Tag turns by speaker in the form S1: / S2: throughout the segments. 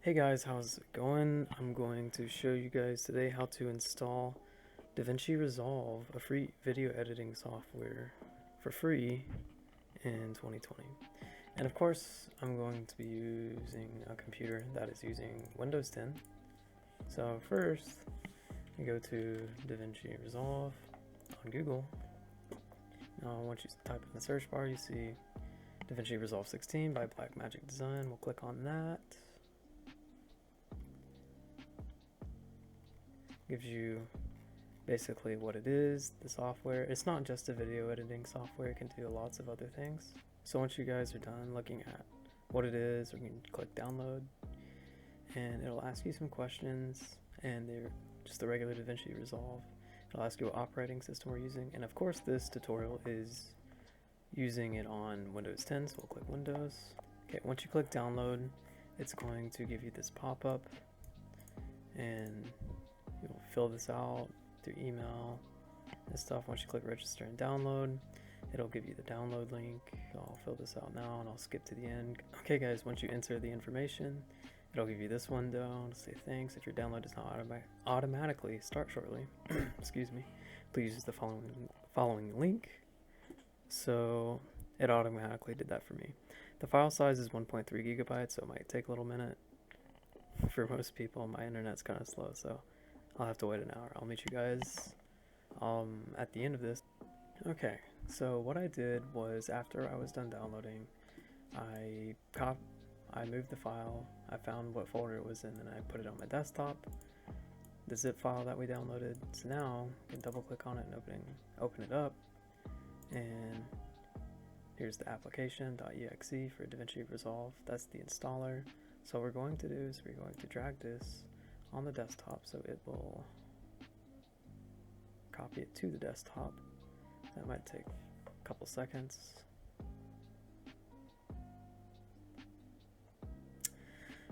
S1: Hey guys, how's it going? I'm going to show you guys today how to install DaVinci Resolve, a free video editing software for free in 2020. And of course, I'm going to be using a computer that is using Windows 10. So first, you go to DaVinci Resolve on Google. Now once you type in the search bar, you see DaVinci Resolve 16 by Blackmagic Design. We'll click on that. Gives you basically what it is, the software. It's not just a video editing software, it can do lots of other things. So once you guys are done looking at what it is, you can click download and it'll ask you some questions, and they're just the regular DaVinci Resolve. It'll ask you what operating system we're using, and of course this tutorial is using it on Windows 10, so we'll click Windows. Okay, once you click download, it's going to give you this pop-up, and you'll fill this out through email and stuff. Once you click register and download, it'll give you the download link. I'll fill this out now and I'll skip to the end. Okay guys, once you enter the information, it'll give you this window to say thanks. If your download does not automatically start shortly, excuse me, please use the following link. So it automatically did that for me. The file size is 1.3 gigabytes, so it might take a little minute. For most people, my internet's kind of slow, so I'll have to wait an hour. I'll meet you guys at the end of this. Okay, so what I did was, after I was done downloading, I moved the file, I found what folder it was in, and I put it on my desktop, the zip file that we downloaded. So now I can double click on it and open it up, and here's the application.exe for DaVinci Resolve. That's the installer. So what we're going to do is we're going to drag this on the desktop, so it will copy it to the desktop. That might take a couple seconds.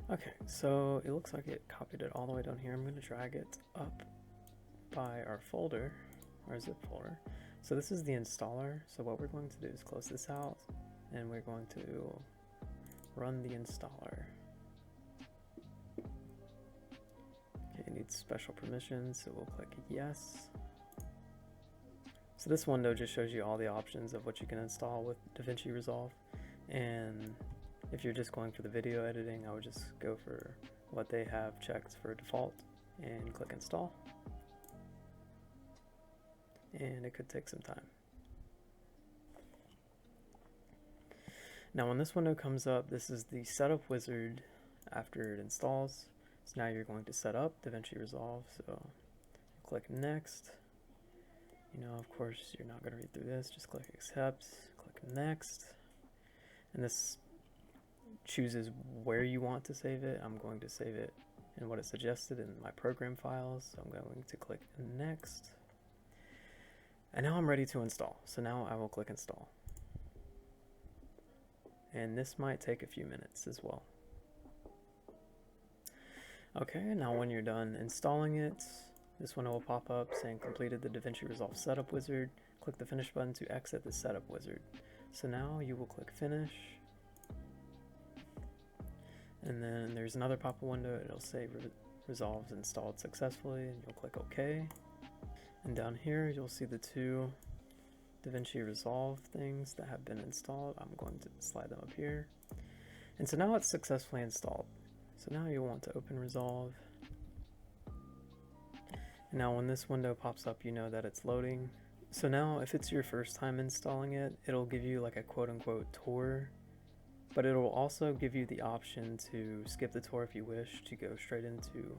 S1: Okay, so it looks like it copied it all the way down here. I'm going to drag it up by our folder, our zip folder. So this is the installer. So what we're going to do is close this out, and we're going to run the installer. It needs special permissions, so we'll click yes. So this window just shows you all the options of what you can install with DaVinci Resolve, and if you're just going for the video editing, I would just go for what they have checked for default and click install, and it could take some time. Now when this window comes up, this is the setup wizard after it installs. So now you're going to set up DaVinci Resolve, so click next. You know, of course, you're not going to read through this, just click accept, click next, and this chooses where you want to save it. I'm going to save it in what it suggested in my program files, so I'm going to click next. And now I'm ready to install, so now I will click install. And this might take a few minutes as well. Okay, now when you're done installing it, this window will pop up saying completed the DaVinci Resolve setup wizard. Click the finish button to exit the setup wizard. So now you will click finish, and then there's another pop-up window. It'll say Resolve's installed successfully, and you'll click OK. And down here you'll see the two DaVinci Resolve things that have been installed. I'm going to slide them up here. And so now it's successfully installed. So now you'll want to open Resolve. And now when this window pops up, you know that it's loading. So now if it's your first time installing it, it'll give you like a quote-unquote tour, but it'll also give you the option to skip the tour if you wish, to go straight into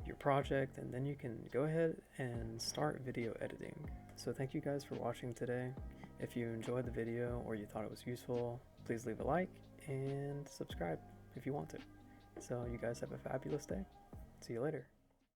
S1: your project, and then you can go ahead and start video editing. So thank you guys for watching today. If you enjoyed the video or you thought it was useful, please leave a like and subscribe if you want to. So you guys have a fabulous day. See you later.